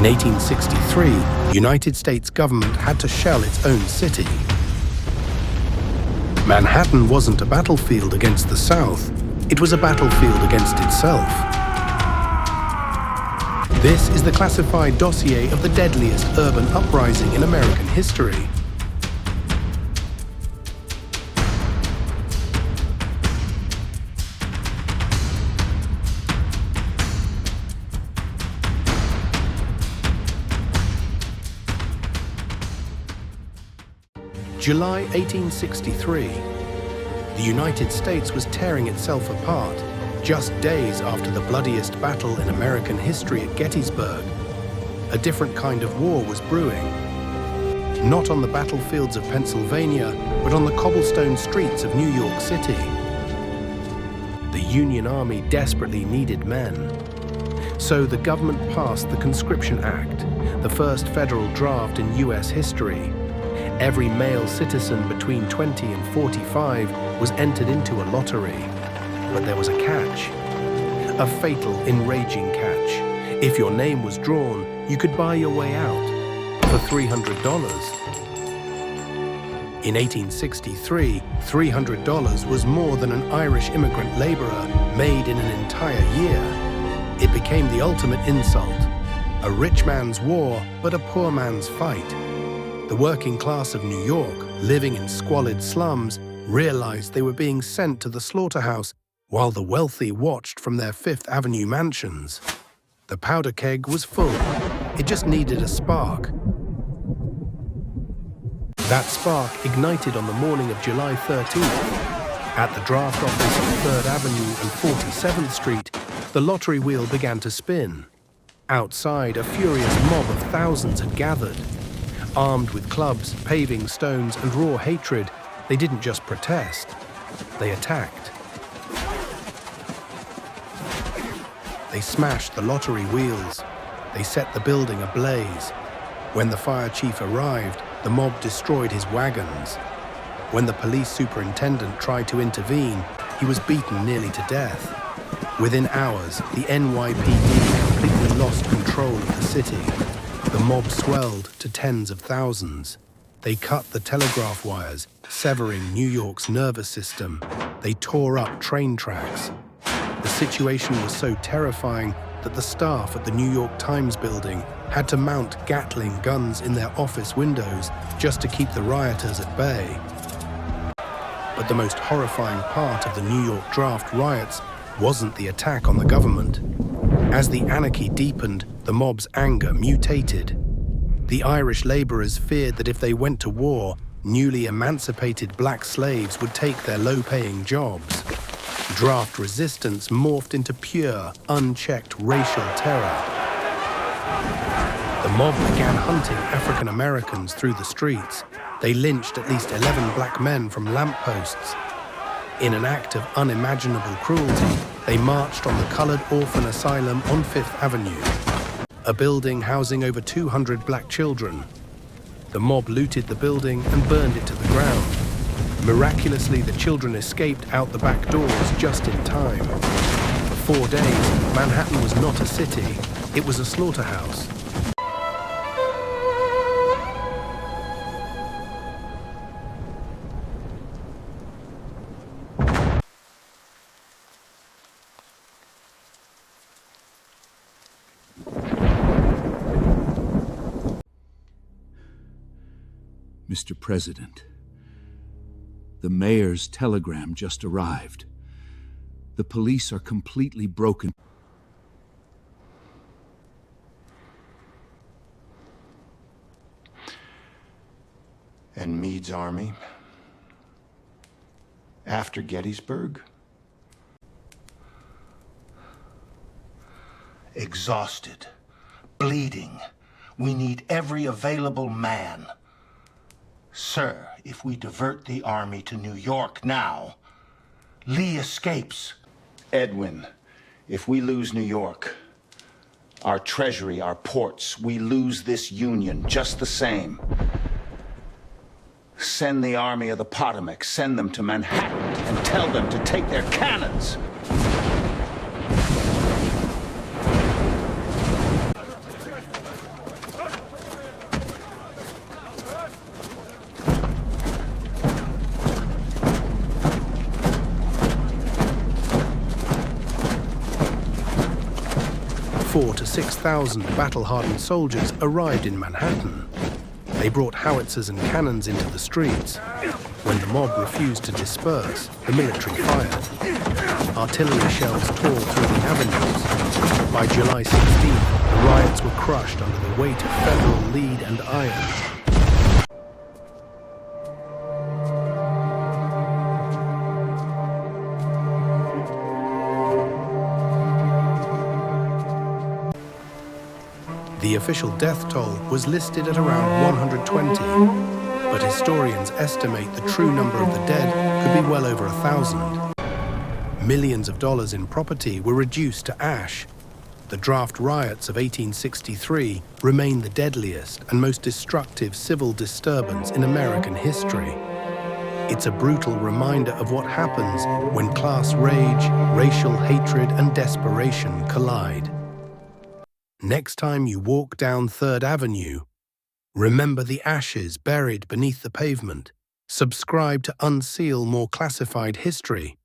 In 1863, the United States government had to shell its own city. Manhattan wasn't a battlefield against the South, it was a battlefield against itself. This is the classified dossier of the deadliest urban uprising in American history. July 1863. The United States was tearing itself apart just days after the bloodiest battle in American history at Gettysburg. A different kind of war was brewing. Not on the battlefields of Pennsylvania, but on the cobblestone streets of New York City. The Union Army desperately needed men. So the government passed the Conscription Act, the first federal draft in US history. Every male citizen between 20 and 45 was entered into a lottery. But there was a catch. A fatal, enraging catch. If your name was drawn, you could buy your way out for $300. In 1863, $300 was more than an Irish immigrant laborer made in an entire year. It became the ultimate insult. A rich man's war, but a poor man's fight. The working class of New York, living in squalid slums, realized they were being sent to the slaughterhouse while the wealthy watched from their Fifth Avenue mansions. The powder keg was full. It just needed a spark. That spark ignited on the morning of July 13th. At the draft office on 3rd Avenue and 47th Street, the lottery wheel began to spin. Outside, a furious mob of thousands had gathered. Armed with clubs, paving stones, and raw hatred, they didn't just protest, they attacked. They smashed the lottery wheels. They set the building ablaze. When the fire chief arrived, the mob destroyed his wagons. When the police superintendent tried to intervene, he was beaten nearly to death. Within hours, the NYPD completely lost control of the city. The mob swelled to tens of thousands. They cut the telegraph wires, severing New York's nervous system. They tore up train tracks. The situation was so terrifying that the staff at the New York Times building had to mount Gatling guns in their office windows just to keep the rioters at bay. But the most horrifying part of the New York Draft Riots wasn't the attack on the government. As the anarchy deepened, the mob's anger mutated. The Irish laborers feared that if they went to war, newly emancipated black slaves would take their low-paying jobs. Draft resistance morphed into pure, unchecked racial terror. The mob began hunting African Americans through the streets. They lynched at least 11 black men from lampposts. In an act of unimaginable cruelty, they marched on the Colored Orphan Asylum on 5th Avenue, a building housing over 200 black children. The mob looted the building and burned it to the ground. Miraculously, the children escaped out the back doors just in time. For 4 days, Manhattan was not a city, it was a slaughterhouse. Mr. President, the mayor's telegram just arrived. The police are completely broken. And Meade's army, after Gettysburg, exhausted, bleeding. We need every available man. Sir, if we divert the army to New York now, Lee escapes. Edwin, if we lose New York, our treasury, our ports, we lose this union just the same. Send the army of the Potomac, send them to Manhattan, and tell them to take their cannons. 4,000 to 6,000 battle-hardened soldiers arrived in Manhattan. They brought howitzers and cannons into the streets. When the mob refused to disperse, the military fired. Artillery shells tore through the avenues. By July 16th, the riots were crushed under the weight of federal lead and iron. The official death toll was listed at around 120, but historians estimate the true number of the dead could be well over 1,000. Millions of dollars in property were reduced to ash. The Draft Riots of 1863 remain the deadliest and most destructive civil disturbance in American history. It's a brutal reminder of what happens when class rage, racial hatred, and desperation collide. Next time you walk down 3rd Avenue, remember the ashes buried beneath the pavement. Subscribe to Unseal more classified history